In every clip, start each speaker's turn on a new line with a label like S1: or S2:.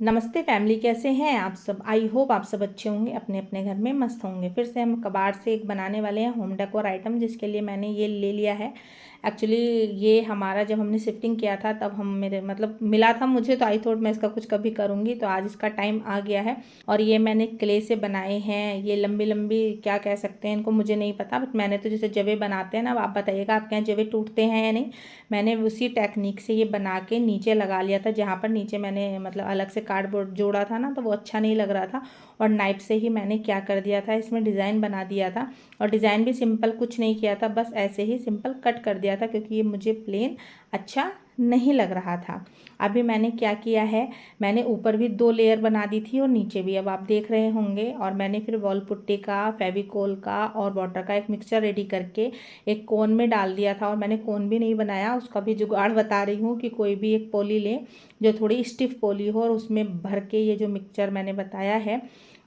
S1: नमस्ते फैमिली, कैसे हैं आप सब। आई होप आप सब अच्छे होंगे, अपने अपने घर में मस्त होंगे। फिर से हम कबाड़ से एक बनाने वाले हैं होम डेकोर आइटम, जिसके लिए मैंने ये ले लिया है। एक्चुअली ये हमारा जब हमने शिफ्टिंग किया था तब हम मेरे मतलब मिला था मुझे, तो आई थॉट मैं इसका कुछ कभी करूँगी, तो आज इसका टाइम आ गया है। और ये मैंने क्ले से बनाए हैं। ये लंबी लंबी क्या कह सकते हैं इनको, मुझे नहीं पता, बट मैंने तो जैसे जवे बनाते हैं ना, अब आप बताइएगा आपके यहाँ जवे टूटते हैं या नहीं। मैंने उसी टेक्निक से ये बना के नीचे लगा लिया था, जहाँ पर नीचे मैंने मतलब अलग से कार्डबोर्ड जोड़ा था ना, तो वो अच्छा नहीं लग रहा था। और नाइफ से ही मैंने क्या कर दिया था, इसमें डिज़ाइन बना दिया था। और डिज़ाइन भी सिंपल कुछ नहीं किया था, बस ऐसे ही सिंपल कट कर दिया था, क्योंकि ये मुझे प्लेन अच्छा नहीं लग रहा था। अभी मैंने क्या किया है, मैंने ऊपर भी 2 लेयर बना दी थी और नीचे भी, अब आप देख रहे होंगे। और मैंने फिर वॉल पुट्टी का, फेविकोल का और वाटर का एक मिक्सचर रेडी करके एक कोन में डाल दिया था। और मैंने कोन भी नहीं बनाया, उसका भी जुगाड़ बता रही हूँ कि कोई भी एक पोली लें जो थोड़ी स्टिफ पोली हो, और उसमें भर के ये जो मिक्सचर मैंने बताया है,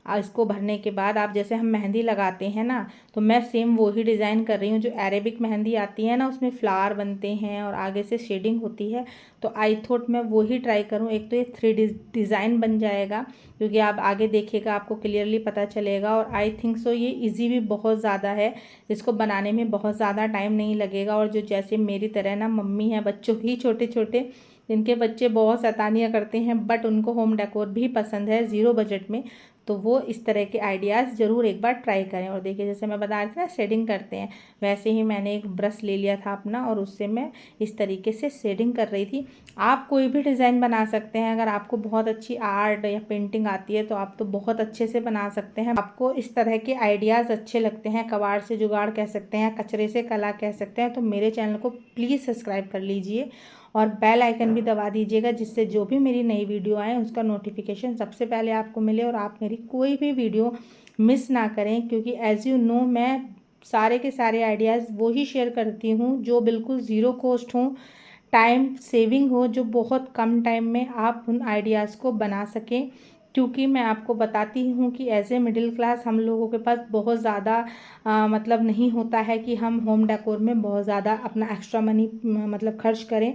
S1: इसको भरने के बाद आप जैसे हम मेहंदी लगाते हैं ना, तो मैं सेम वही डिज़ाइन कर रही हूँ। जो अरेबिक मेहंदी आती है ना, उसमें फ्लावर बनते हैं और आगे से शेडिंग होती है, तो आई थॉट मैं वही ट्राई करूँ। एक तो ये 3D डिज़ाइन बन जाएगा, क्योंकि आप आगे देखिएगा आपको क्लियरली पता चलेगा। और आई थिंक सो ये इजी भी बहुत ज़्यादा है, इसको बनाने में बहुत ज़्यादा टाइम नहीं लगेगा। और जो जैसे मेरी तरह ना मम्मी है बच्चों की छोटे छोटे, जिनके बच्चे बहुत शैतानियाँ करते हैं बट उनको होम डेकोर भी पसंद है ज़ीरो बजट में, तो वो इस तरह के आइडियाज़ ज़रूर एक बार ट्राई करें। और देखिए जैसे मैं बता रही थी ना शेडिंग करते हैं, वैसे ही मैंने एक ब्रश ले लिया था अपना, और उससे मैं इस तरीके से शेडिंग कर रही थी। आप कोई भी डिज़ाइन बना सकते हैं, अगर आपको बहुत अच्छी आर्ट या पेंटिंग आती है तो आप तो बहुत अच्छे से बना सकते हैं। आपको इस तरह के आइडियाज़ अच्छे लगते हैं, कबाड़ से जुगाड़ कह सकते हैं, कचरे से कला कह सकते हैं, तो मेरे चैनल को प्लीज़ सब्सक्राइब कर लीजिए और बेल आइकन भी दबा दीजिएगा, जिससे जो भी मेरी नई वीडियो आए उसका नोटिफिकेशन सबसे पहले आपको मिले और आप मेरी कोई भी वीडियो मिस ना करें। क्योंकि एज़ यू नो मैं सारे के सारे आइडियाज़ वो ही शेयर करती हूँ जो बिल्कुल ज़ीरो कॉस्ट हों, टाइम सेविंग हो, जो बहुत कम टाइम में आप उन आइडियाज़ को बना सकें। क्योंकि मैं आपको बताती हूँ कि एज ए मिडिल क्लास हम लोगों के पास बहुत ज़्यादा मतलब नहीं होता है कि हम होम डेकोर में बहुत ज़्यादा अपना एक्स्ट्रा मनी मतलब खर्च करें।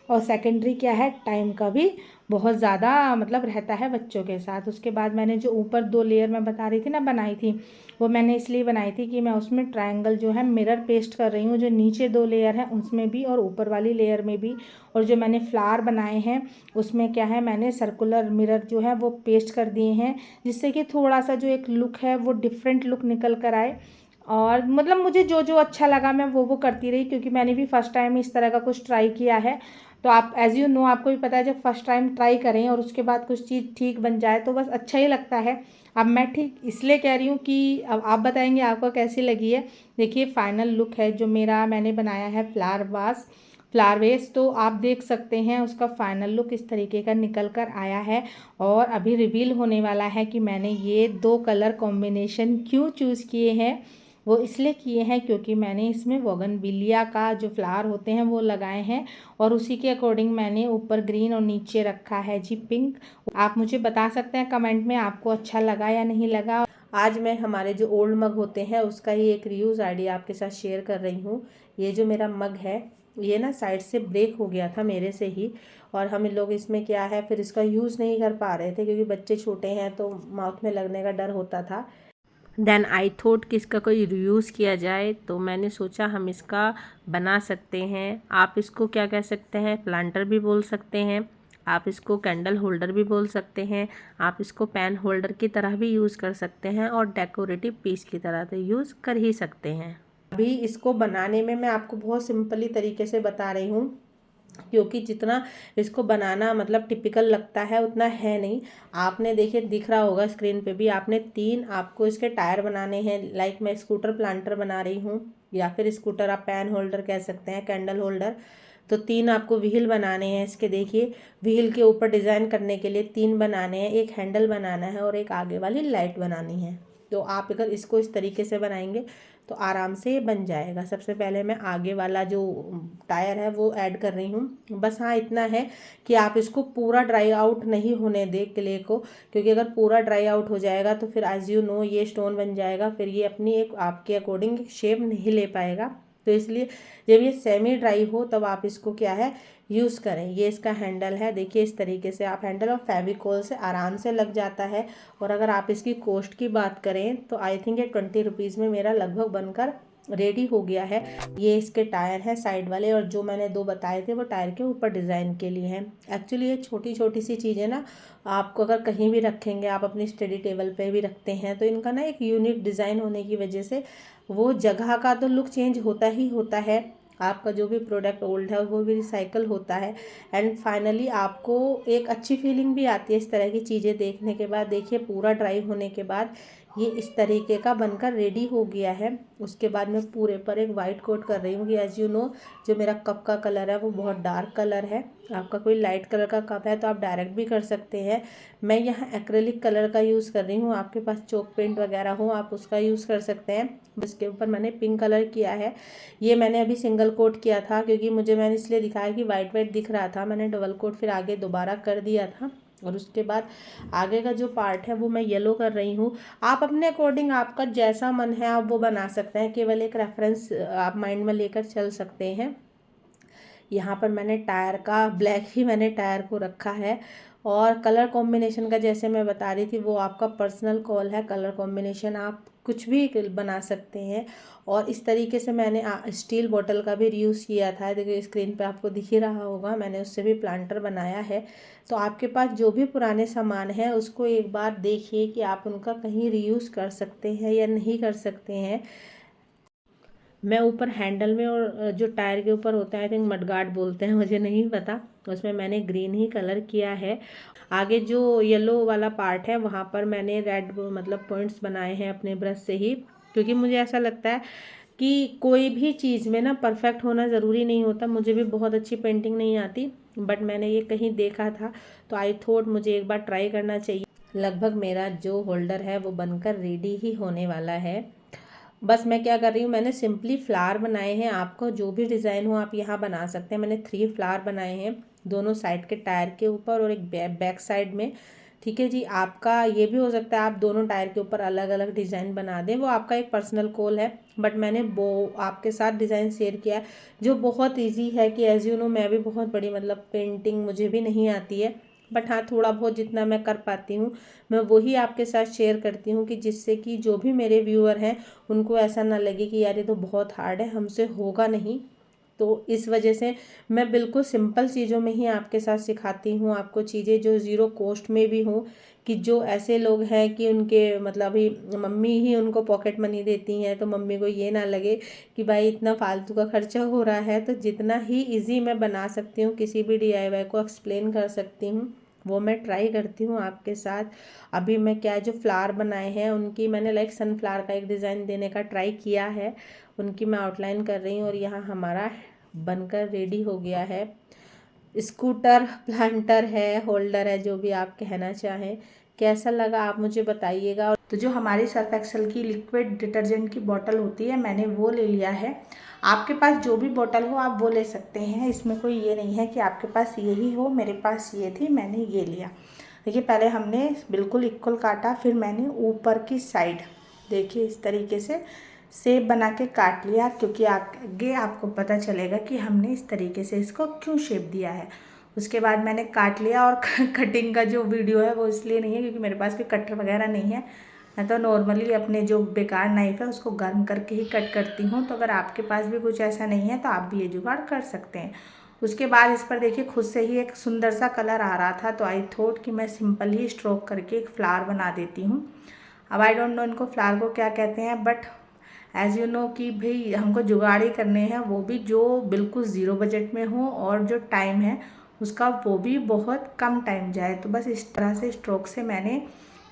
S1: और सेकेंडरी क्या है, टाइम का भी बहुत ज़्यादा मतलब रहता है बच्चों के साथ। उसके बाद मैंने जो ऊपर 2 लेयर मैं बता रही थी ना बनाई थी, वो मैंने इसलिए बनाई थी कि मैं उसमें ट्रायंगल जो है मिरर पेस्ट कर रही हूँ, जो नीचे 2 लेयर हैं उसमें भी और ऊपर वाली लेयर में भी। और जो मैंने फ्लावर बनाए हैं उसमें क्या है, मैंने सर्कुलर मिरर जो है वो पेस्ट कर दिए हैं, जिससे कि थोड़ा सा जो एक लुक है वो डिफरेंट लुक निकल कर आए। और मतलब मुझे जो जो अच्छा लगा मैं वो करती रही, क्योंकि मैंने भी फर्स्ट टाइम इस तरह का कुछ ट्राई किया है। तो आप एज़ यू नो आपको भी पता है, जब फर्स्ट टाइम ट्राई करें और उसके बाद कुछ चीज़ ठीक बन जाए तो बस अच्छा ही लगता है। अब मैं ठीक इसलिए कह रही हूँ कि अब आप बताएंगे आपको कैसी लगी है। देखिए फाइनल लुक है जो मेरा मैंने बनाया है फ्लावर वेस, तो आप देख सकते हैं उसका फाइनल लुक इस तरीके का निकल कर आया है। और अभी रिवील होने वाला है कि मैंने ये 2 कलर कॉम्बिनेशन क्यों चूज़ किए हैं। वो इसलिए किए हैं क्योंकि मैंने इसमें बोगनविलिया का जो फ्लावर होते हैं वो लगाए हैं, और उसी के अकॉर्डिंग मैंने ऊपर ग्रीन और नीचे रखा है जी पिंक। आप मुझे बता सकते हैं कमेंट में आपको अच्छा लगा या नहीं लगा। आज मैं हमारे जो ओल्ड मग होते हैं उसका ही एक रीयूज़ आइडिया आपके साथ शेयर कर रही हूँ। ये जो मेरा मग है ये ना साइड से ब्रेक हो गया था मेरे से ही, और हम लोग इसमें क्या है फिर इसका यूज़ नहीं कर पा रहे थे, क्योंकि बच्चे छोटे हैं तो माउथ में लगने का डर होता था। देन आई थॉट कि इसका कोई रीयूज़ किया जाए, तो मैंने सोचा हम इसका बना सकते हैं। आप इसको क्या कह सकते हैं, प्लांटर भी बोल सकते हैं, आप इसको कैंडल होल्डर भी बोल सकते हैं, आप इसको पेन होल्डर की तरह भी यूज़ कर सकते हैं, और डेकोरेटिव पीस की तरह तो यूज़ कर ही सकते हैं। अभी इसको बनाने में मैं आपको बहुत सिंपली तरीके से बता रही हूँ, क्योंकि जितना इसको बनाना मतलब टिपिकल लगता है उतना है नहीं। आपने देखिए दिख रहा होगा स्क्रीन पे भी, आपने 3 आपको इसके टायर बनाने हैं। लाइक मैं स्कूटर प्लांटर बना रही हूँ, या फिर स्कूटर आप पैन होल्डर कह सकते हैं, कैंडल होल्डर। तो 3 आपको व्हील बनाने हैं इसके। देखिए व्हील के ऊपर डिज़ाइन करने के लिए 3 बनाने हैं, एक हैंडल बनाना है और एक आगे वाली लाइट बनानी है। तो आप अगर इसको इस तरीके से बनाएंगे तो आराम से ये बन जाएगा। सबसे पहले मैं आगे वाला जो टायर है वो ऐड कर रही हूँ। बस हाँ इतना है कि आप इसको पूरा ड्राई आउट नहीं होने दें क्ले को, क्योंकि अगर पूरा ड्राई आउट हो जाएगा तो फिर एज यू नो ये स्टोन बन जाएगा, फिर ये अपनी एक आपके अकॉर्डिंग शेप नहीं ले पाएगा। तो इसलिए जब ये सेमी ड्राई हो तब आप इसको क्या है यूज़ करें। ये इसका हैंडल है, देखिए इस तरीके से आप हैंडल और फेविकोल से आराम से लग जाता है। और अगर आप इसकी कॉस्ट की बात करें तो आई थिंक ये 20 रुपीज़ में मेरा लगभग बनकर रेडी हो गया है। ये इसके टायर हैं साइड वाले, और जो मैंने 2 बताए थे वो टायर के ऊपर डिज़ाइन के लिए हैं। एक्चुअली ये छोटी छोटी सी चीज़ें ना आपको अगर कहीं भी रखेंगे, आप अपनी स्टडी टेबल पे भी रखते हैं, तो इनका ना एक यूनिक डिज़ाइन होने की वजह से वो जगह का तो लुक चेंज होता ही होता है। आपका जो भी प्रोडक्ट ओल्ड है वो भी रिसाइकल होता है, एंड फाइनली आपको एक अच्छी फीलिंग भी आती है इस तरह की चीज़ें देखने के बाद। देखिए पूरा ड्राई होने के बाद ये इस तरीके का बनकर रेडी हो गया है। उसके बाद मैं पूरे पर एक वाइट कोट कर रही हूँ कि एज़ यू नो जो मेरा कप का कलर है वो बहुत डार्क कलर है। आपका कोई लाइट कलर का कप है तो आप डायरेक्ट भी कर सकते हैं। मैं यहाँ एक्रेलिक कलर का यूज़ कर रही हूँ, आपके पास चॉक पेंट वगैरह हो आप उसका यूज़ कर सकते हैं। इसके ऊपर मैंने पिंक कलर किया है। ये मैंने अभी सिंगल कोट किया था क्योंकि मैंने इसलिए दिखाया कि वाइट वाइट दिख रहा था, मैंने डबल कोट फिर आगे दोबारा कर दिया था। और उसके बाद आगे का जो पार्ट है वो मैं येलो कर रही हूँ। आप अपने अकॉर्डिंग आपका जैसा मन है आप वो बना सकते हैं, केवल एक रेफरेंस आप माइंड में लेकर चल सकते हैं। यहाँ पर मैंने टायर का ब्लैक ही मैंने टायर को रखा है। और कलर कॉम्बिनेशन का जैसे मैं बता रही थी वो आपका पर्सनल कॉल है, कलर कॉम्बिनेशन आप कुछ भी बना सकते हैं। और इस तरीके से मैंने स्टील बॉटल का भी रीयूज़ किया था, देखिए स्क्रीन पे आपको दिख ही रहा होगा, मैंने उससे भी प्लांटर बनाया है। तो आपके पास जो भी पुराने सामान है उसको एक बार देखिए कि आप उनका कहीं रीयूज़ कर सकते हैं या नहीं कर सकते हैं। मैं ऊपर हैंडल में और जो टायर के ऊपर होता है आई थिंक मडगार्ड बोलते हैं, मुझे नहीं पता, उसमें मैंने ग्रीन ही कलर किया है। आगे जो येलो वाला पार्ट है वहाँ पर मैंने रेड मतलब पॉइंट्स बनाए हैं अपने ब्रश से ही, क्योंकि मुझे ऐसा लगता है कि कोई भी चीज़ में ना परफेक्ट होना ज़रूरी नहीं होता। मुझे भी बहुत अच्छी पेंटिंग नहीं आती, बट मैंने ये कहीं देखा था तो आई थॉट मुझे एक बार ट्राई करना चाहिए। लगभग मेरा जो होल्डर है वो बनकर रेडी ही होने वाला है। बस मैं क्या कर रही हूँ, मैंने सिंपली फ्लावर बनाए हैं। आपको जो भी डिज़ाइन हो आप यहाँ बना सकते हैं। मैंने 3 फ्लावर बनाए हैं, दोनों साइड के टायर के ऊपर और एक बैक साइड में। ठीक है जी, आपका ये भी हो सकता है आप दोनों टायर के ऊपर अलग अलग डिज़ाइन बना दें, वो आपका एक पर्सनल कॉल है। बट मैंने वो आपके साथ डिज़ाइन शेयर किया जो बहुत ईजी है कि एज़ यू नो मैं भी बहुत बड़ी मतलब पेंटिंग मुझे भी नहीं आती है, बट हाँ थोड़ा बहुत जितना मैं कर पाती हूँ मैं वही आपके साथ शेयर करती हूँ, कि जिससे कि जो भी मेरे व्यूअर हैं उनको ऐसा ना लगे कि यार ये तो बहुत हार्ड है, हमसे होगा नहीं। तो इस वजह से मैं बिल्कुल सिंपल चीज़ों में ही आपके साथ सिखाती हूँ आपको चीज़ें जो ज़ीरो कॉस्ट में भी हों, कि जो ऐसे लोग हैं कि उनके मतलब अभी मम्मी ही उनको पॉकेट मनी देती हैं तो मम्मी को ये ना लगे कि भाई इतना फालतू का खर्चा हो रहा है। तो जितना ही इजी मैं बना सकती हूँ, किसी भी DIY को एक्सप्लेन कर सकती हूँ, वो मैं ट्राई करती हूँ आपके साथ। अभी मैं क्या जो फ्लावर बनाए हैं उनकी मैंने लाइक सनफ्लावर का एक डिज़ाइन देने का ट्राई किया है, उनकी मैं आउटलाइन कर रही हूँ। और यहाँ हमारा बनकर रेडी हो गया है। स्कूटर, प्लांटर है, होल्डर है, जो भी आप कहना चाहें। कैसा लगा आप मुझे बताइएगा। तो जो हमारी सर्फ एक्सेल की लिक्विड डिटर्जेंट की बोतल होती है मैंने वो ले लिया है। आपके पास जो भी बोतल हो आप वो ले सकते हैं, इसमें कोई ये नहीं है कि आपके पास यही हो, मेरे पास ये थी मैंने ये लिया। देखिए पहले हमने बिल्कुल इक्वल काटा, फिर मैंने ऊपर की साइड देखिए इस तरीके से शेप बना के काट लिया, क्योंकि आगे आपको पता चलेगा कि हमने इस तरीके से इसको क्यों शेप दिया है। उसके बाद मैंने काट लिया, और कटिंग का जो वीडियो है वो इसलिए नहीं है क्योंकि मेरे पास कोई कटर वगैरह नहीं है। मैं तो नॉर्मली अपने जो बेकार नाइफ़ है उसको गर्म करके ही कट करती हूँ। तो अगर आपके पास भी कुछ ऐसा नहीं है तो आप भी ये जुगाड़ कर सकते हैं। उसके बाद इस पर देखिए खुद से ही एक सुंदर सा कलर आ रहा था, तो आई थॉट कि मैं सिंपल ही स्ट्रोक करके एक फ्लावर बना देती हूँ। अब आई डोंट नो इनको फ्लावर को क्या कहते हैं, बट एज़ यू नो कि भाई हमको जुगाड़ ही करने हैं, वो भी जो बिल्कुल ज़ीरो बजट में हो और जो टाइम है उसका वो भी बहुत कम टाइम जाए। तो बस इस तरह से स्ट्रोक से मैंने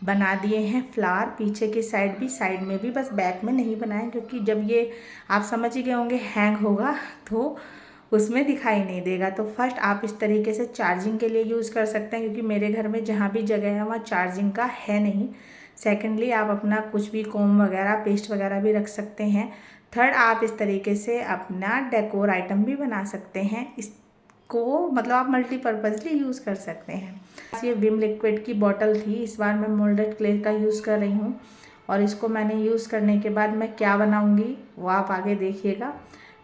S1: बना दिए हैं फ्लावर, पीछे की साइड भी साइड में भी, बस बैक में नहीं बनाए क्योंकि जब ये आप समझ ही गए होंगे हैंग होगा तो उसमें दिखाई नहीं देगा। तो फर्स्ट आप इस तरीके से चार्जिंग के लिए यूज़ कर सकते हैं, क्योंकि मेरे घर में जहाँ भी जगह है वहाँ चार्जिंग का है नहीं। सेकेंडली आप अपना कुछ भी कोम वगैरह पेस्ट वगैरह भी रख सकते हैं। थर्ड आप इस तरीके से अपना डेकोर आइटम भी बना सकते हैं, इसको मतलब आप मल्टीपर्पज़ली यूज़ कर सकते हैं। ये विम लिक्विड की बॉटल थी, इस बार मैं मोल्डेड क्ले का यूज़ कर रही हूँ, और इसको मैंने यूज़ करने के बाद मैं क्या बनाऊँगी वो आप आगे देखिएगा।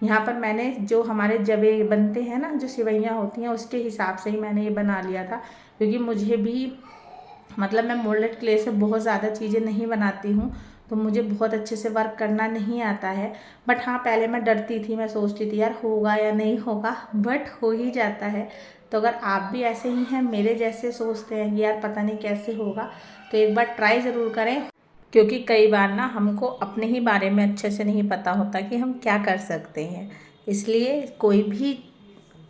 S1: यहाँ पर मैंने जो हमारे जवे बनते हैं ना, जो सेवइयाँ होती हैं, उसके हिसाब से ही मैंने ये बना लिया था, क्योंकि मुझे भी मतलब मैं मोल्डेड क्ले से बहुत ज़्यादा चीज़ें नहीं बनाती हूँ, तो मुझे बहुत अच्छे से वर्क करना नहीं आता है। बट हाँ, पहले मैं डरती थी, मैं सोचती थी यार होगा या नहीं होगा, बट हो ही जाता है। तो अगर आप भी ऐसे ही हैं, मेरे जैसे सोचते हैं कि यार पता नहीं कैसे होगा, तो एक बार ट्राई ज़रूर करें, क्योंकि कई बार ना हमको अपने ही बारे में अच्छे से नहीं पता होता कि हम क्या कर सकते हैं। इसलिए कोई भी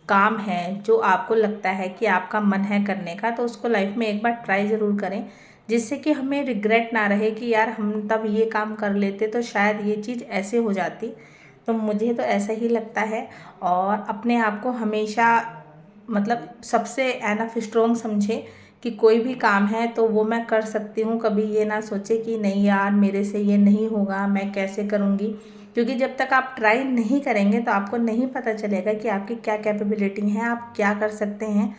S1: काम है जो आपको लगता है कि आपका मन है करने का, तो उसको लाइफ में एक बार ट्राई ज़रूर करें, जिससे कि हमें रिग्रेट ना रहे कि यार हम तब ये काम कर लेते तो शायद ये चीज़ ऐसे हो जाती। तो मुझे तो ऐसा ही लगता है, और अपने आप को हमेशा मतलब सबसे एनफ स्ट्रॉन्ग समझे कि कोई भी काम है तो वो मैं कर सकती हूँ। कभी ये ना सोचे कि नहीं यार मेरे से ये नहीं होगा, मैं कैसे करूँगी, क्योंकि जब तक आप ट्राई नहीं करेंगे तो आपको नहीं पता चलेगा कि आपकी क्या कैपेबिलिटी है, आप क्या कर सकते हैं।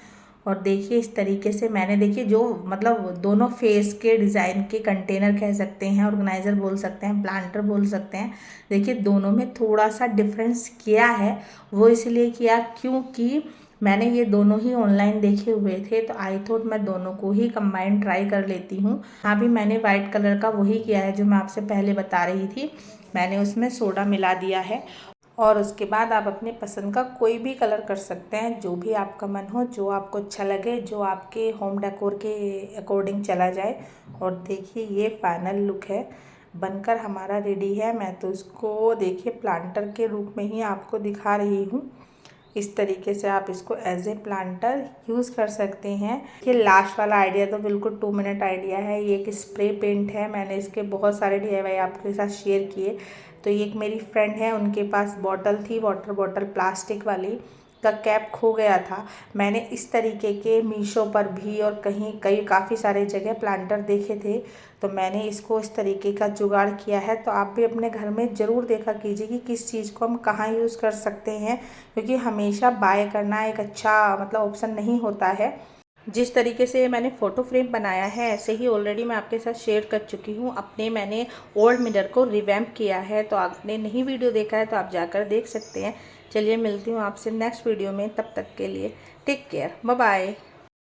S1: और देखिए इस तरीके से मैंने, देखिए जो मतलब दोनों फेस के डिज़ाइन के कंटेनर कह सकते हैं, ऑर्गेनाइज़र बोल सकते हैं, प्लांटर बोल सकते हैं, देखिए दोनों में थोड़ा सा डिफरेंस किया है। वो इसलिए किया क्योंकि मैंने ये दोनों ही ऑनलाइन देखे हुए थे, तो आई थॉट मैं दोनों को ही कंबाइन ट्राई कर लेती हूँ। हाँ भी मैंने वाइट कलर का वही किया है जो मैं आपसे पहले बता रही थी, मैंने उसमें सोडा मिला दिया है। और उसके बाद आप अपने पसंद का कोई भी कलर कर सकते हैं, जो भी आपका मन हो, जो आपको अच्छा लगे, जो आपके होम डेकोर के अकॉर्डिंग चला जाए। और देखिए ये फाइनल लुक है, बनकर हमारा रेडी है। मैं तो इसको देखिए प्लांटर के रूप में ही आपको दिखा रही हूँ। इस तरीके से आप इसको एज ए प्लांटर यूज़ कर सकते हैं। ये लास्ट वाला आइडिया तो बिल्कुल 2 मिनट आइडिया है। ये एक स्प्रे पेंट है, मैंने इसके बहुत सारे DIY आपके साथ शेयर किए। तो ये एक मेरी फ्रेंड है, उनके पास बॉटल थी, वाटर बॉटल प्लास्टिक वाली, का कैप खो गया था। मैंने इस तरीके के मीशो पर भी और कहीं काफ़ी सारे जगह प्लांटर देखे थे, तो मैंने इसको इस तरीके का जुगाड़ किया है। तो आप भी अपने घर में ज़रूर देखा कीजिए कि किस चीज़ को हम कहाँ यूज़ कर सकते हैं, क्योंकि हमेशा बाय करना एक अच्छा मतलब ऑप्शन नहीं होता है। जिस तरीके से मैंने फ़ोटो फ्रेम बनाया है, ऐसे ही ऑलरेडी मैं आपके साथ शेयर कर चुकी हूँ। अपने मैंने ओल्ड मिरर को रिवैम्प किया है, तो आपने नहीं वीडियो देखा है तो आप जाकर देख सकते हैं। चलिए मिलती हूँ आपसे नेक्स्ट वीडियो में, तब तक के लिए टेक केयर, बाय बाय।